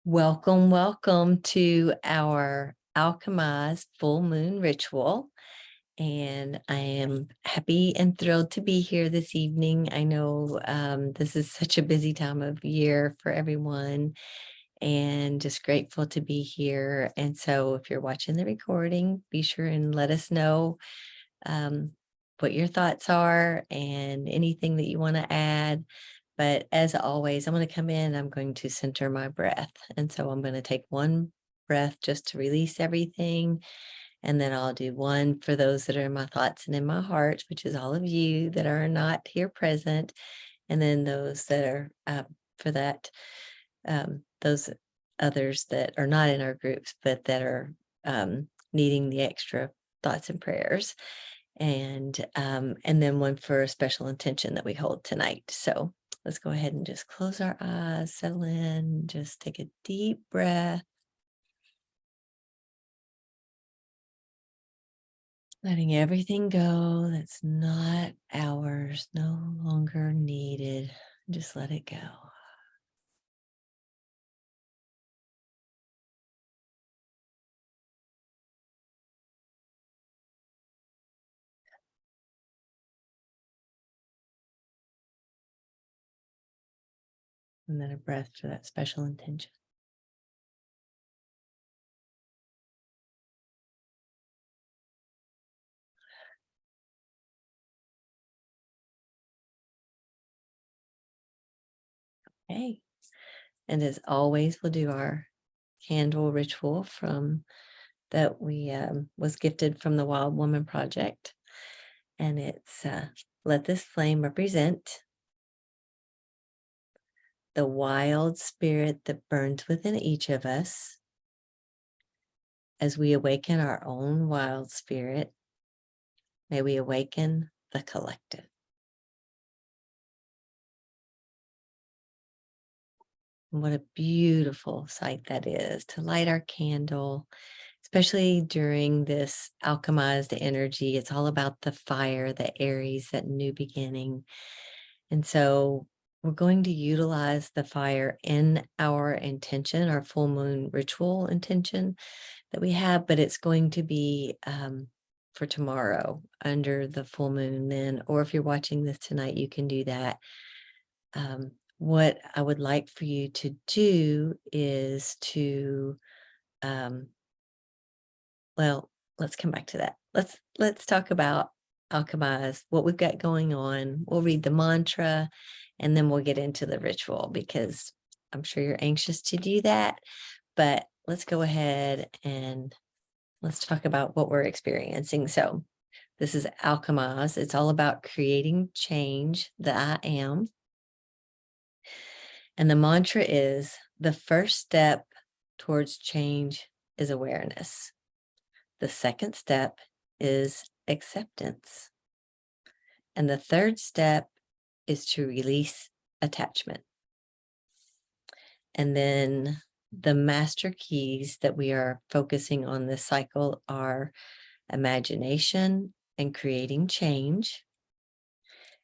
Welcome, welcome to our Alchemize full moon ritual. And I am happy and thrilled to be here this evening. I know this is such a busy time of year for everyone, and just grateful to be here. And so if you're watching the recording, be sure and let us know what your thoughts are and anything that you want to add. But as always, I'm going to come in, I'm going to center my breath. And so I'm going to take one breath just to release everything. And then I'll do one for those that are in my thoughts and in my heart, which is all of you that are not here present. And then those that are for that, those others that are not in our groups, but that are needing the extra thoughts and prayers. And then one for a special intention that we hold tonight. So let's go ahead and just close our eyes, settle in, just take a deep breath. Letting everything go that's not ours, no longer needed. Just let it go. And then a breath for that special intention. Okay. And as always, we'll do our candle ritual from that we was gifted from the Wild Woman Project. And it's let this flame represent the wild spirit that burns within each of us as we awaken our own wild spirit. May we awaken the collective. And what a beautiful sight that is to light our candle, especially during this alchemized energy. It's all about the fire, the Aries, that new beginning. And so we're going to utilize the fire in our intention, our full moon ritual intention that we have, but it's going to be for tomorrow under the full moon then, or if you're watching this tonight, you can do that. What I would like for you to do is to, well, let's come back to that. Let's talk about Alchemize, what we've got going on. We'll read the mantra and then we'll get into the ritual because I'm sure you're anxious to do that. But let's go ahead and let's talk about what we're experiencing. So this is Alchemize. It's all about creating change, the I am. And the mantra is the first step towards change is awareness. The second step is acceptance. And the third step is to release attachment. And then the master keys that we are focusing on this cycle are imagination and creating change.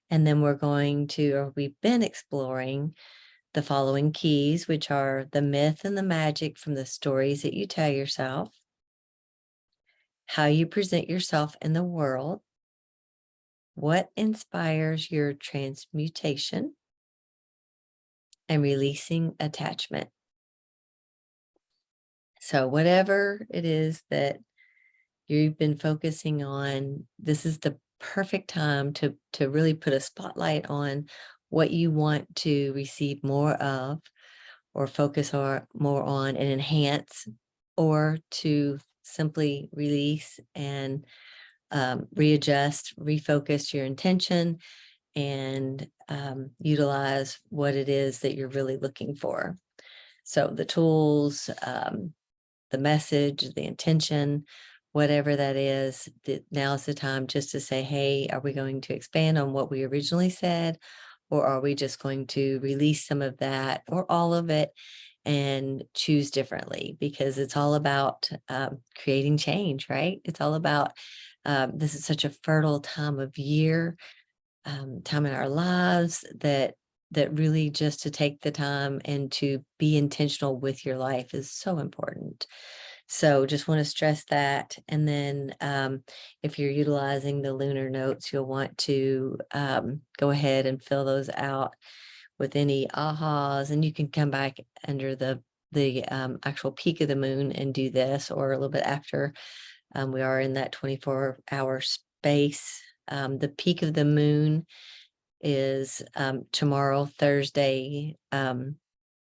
And then we're going to, or we've been exploring the following keys, which are the myth and the magic from the stories that you tell yourself, how you present yourself in the world, what inspires your transmutation, and releasing attachment. So whatever it is that you've been focusing on, this is the perfect time to really put a spotlight on what you want to receive more of, or focus more on and enhance, or to simply release and readjust, refocus your intention, and utilize what it is that you're really looking for. So the tools, the message, the intention, whatever that is, now is the time just to say, hey, are we going to expand on what we originally said? Or are we just going to release some of that or all of it and choose differently? Because it's all about creating change, right? It's all about, this is such a fertile time of year, time in our lives that that really just to take the time and to be intentional with your life is so important. So just want to stress that. And then if you're utilizing the Lunar Notes, you'll want to go ahead and fill those out with any ahas, and you can come back under the actual peak of the moon and do this, or a little bit after. We are in that 24-hour space. The peak of the moon is tomorrow, Thursday,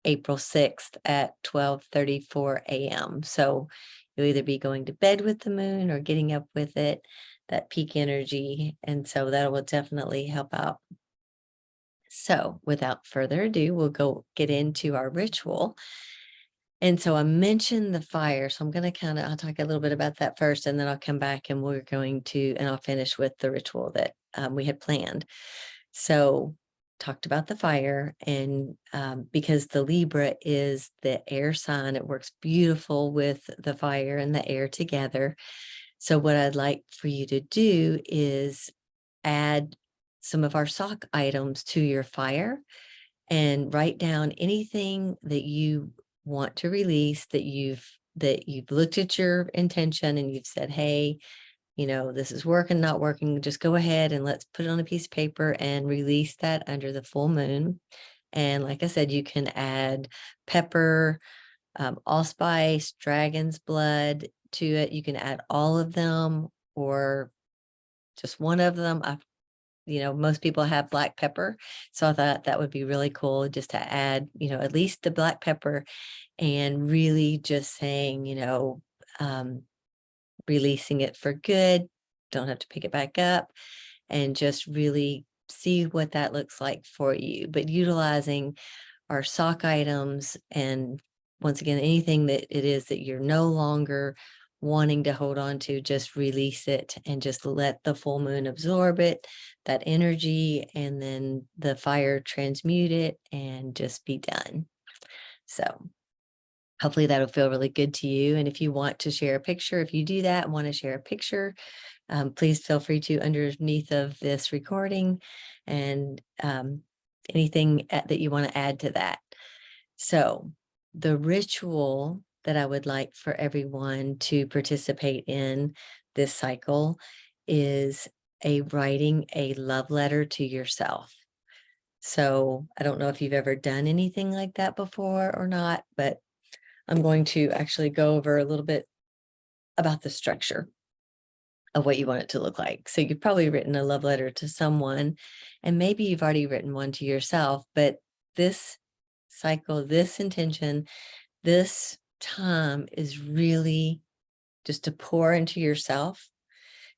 April 6th at 12:34 a.m. So you'll either be going to bed with the moon or getting up with it, that peak energy. And so that will definitely help out. So without further ado, we'll go get into our ritual. And so I mentioned the fire. So I'm going to I'll talk a little bit about that first, and then I'll come back and I'll finish with the ritual that we had planned. So talked about the fire, and because the Libra is the air sign, it works beautiful with the fire and the air together. So what I'd like for you to do is add some of our sock items to your fire and write down anything that you want to release, that you've looked at your intention and you've said, hey, this is working, not working. Just go ahead and let's put it on a piece of paper and release that under the full moon. And like I said, you can add pepper, allspice, dragon's blood to it. You can add all of them or just one of them. Most people have black pepper. So I thought that would be really cool just to add, at least the black pepper, and really just saying, releasing it for good. Don't have to pick it back up, and just really see what that looks like for you. But utilizing our sock items, and once again, anything that it is that you're no longer wanting to hold on to, just release it and just let the full moon absorb it, that energy, and then the fire transmute it and just be done. So hopefully that'll feel really good to you. And if you want to share a picture, if you do that and want to share a picture, please feel free to underneath of this recording, and anything that you want to add to that. So the ritual that I would like for everyone to participate in this cycle is writing a love letter to yourself. So I don't know if you've ever done anything like that before or not, but I'm going to actually go over a little bit about the structure of what you want it to look like. So you've probably written a love letter to someone, and maybe you've already written one to yourself, but this cycle, this intention, this time is really just to pour into yourself,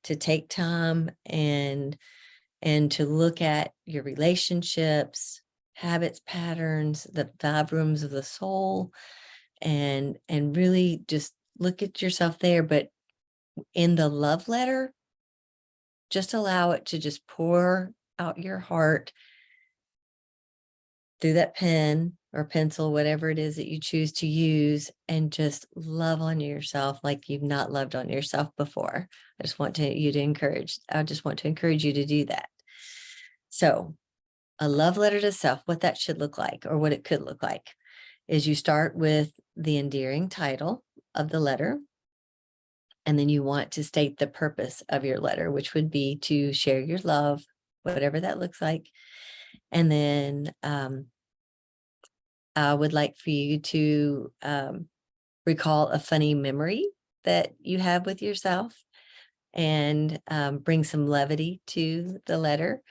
to take time and to look at your relationships, habits, patterns, the vibrams of the soul, and really just look at yourself there. But in the love letter, just allow it to just pour out your heart through that pen or pencil, whatever it is that you choose to use, and just love on yourself like you've not loved on yourself before. I just want to encourage you to do that. So a love letter to self, what that should look like, or what it could look like, is you start with the endearing title of the letter, and then you want to state the purpose of your letter, which would be to share your love, whatever that looks like. And then I would like for you to recall a funny memory that you have with yourself, and bring some levity to the letter.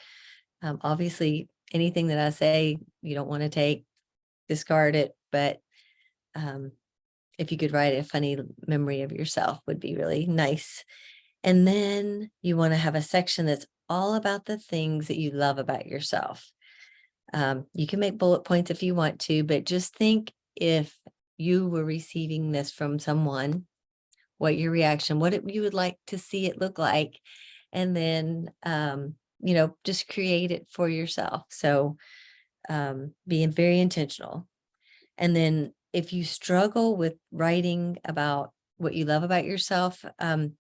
Obviously, anything that I say you don't want to take, discard it, but if you could write a funny memory of yourself would be really nice. And then you want to have a section that's all about the things that you love about yourself. You can make bullet points if you want to, but just think, if you were receiving this from someone, what your reaction, you would like to see it look like, and then, just create it for yourself. So being very intentional. And then if you struggle with writing about what you love about yourself,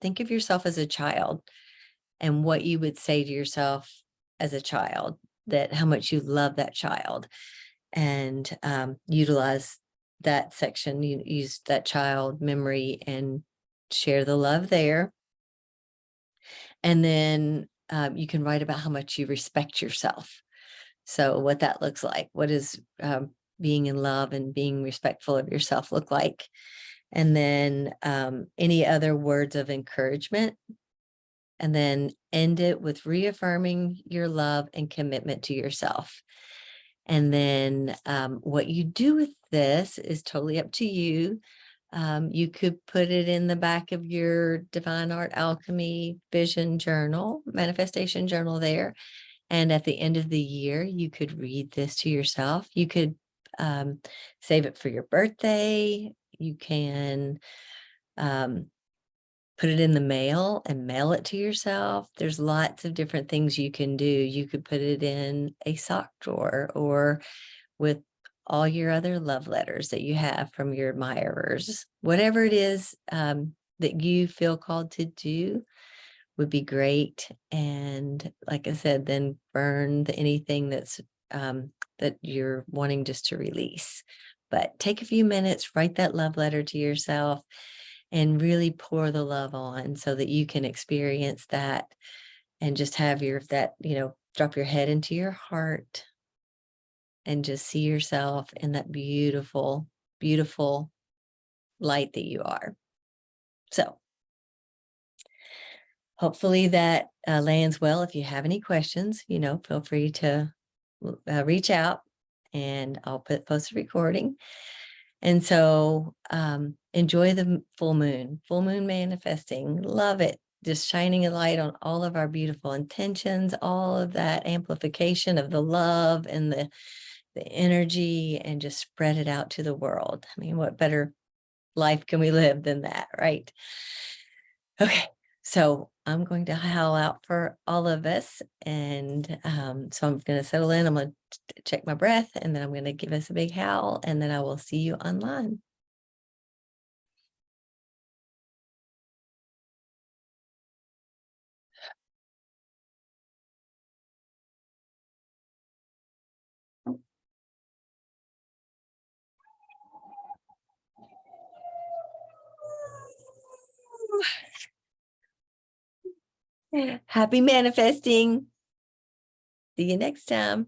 think of yourself as a child and what you would say to yourself as a child. that how much you love that child, and utilize that section. You use that child memory and share the love there. And then you can write about how much you respect yourself. So what that looks like, what is being in love and being respectful of yourself look like? And then any other words of encouragement. And then end it with reaffirming your love and commitment to yourself. And then what you do with this is totally up to you. You could put it in the back of your Divine Art Alchemy Vision Journal, Manifestation Journal there. And at the end of the year, you could read this to yourself. You could save it for your birthday. You can put it in the mail and mail it to yourself. There's lots of different things you can do. You could put it in a sock drawer or with all your other love letters that you have from your admirers. Whatever it is that you feel called to do would be great. And like I said, then burn anything that's that you're wanting just to release. But take a few minutes, write that love letter to yourself, and really pour the love on so that you can experience that and just have drop your head into your heart and just see yourself in that beautiful, beautiful light that you are. So hopefully that lands well. If you have any questions, feel free to reach out, and I'll post a recording. And so enjoy the full moon manifesting. Love it. Just shining a light on all of our beautiful intentions, all of that amplification of the love and the energy, and just spread it out to the world. I mean, what better life can we live than that, right? Okay, so I'm going to howl out for all of us. And so I'm going to settle in. I'm going to check my breath, and then I'm going to give us a big howl, and then I will see you online. Happy manifesting. See you next time.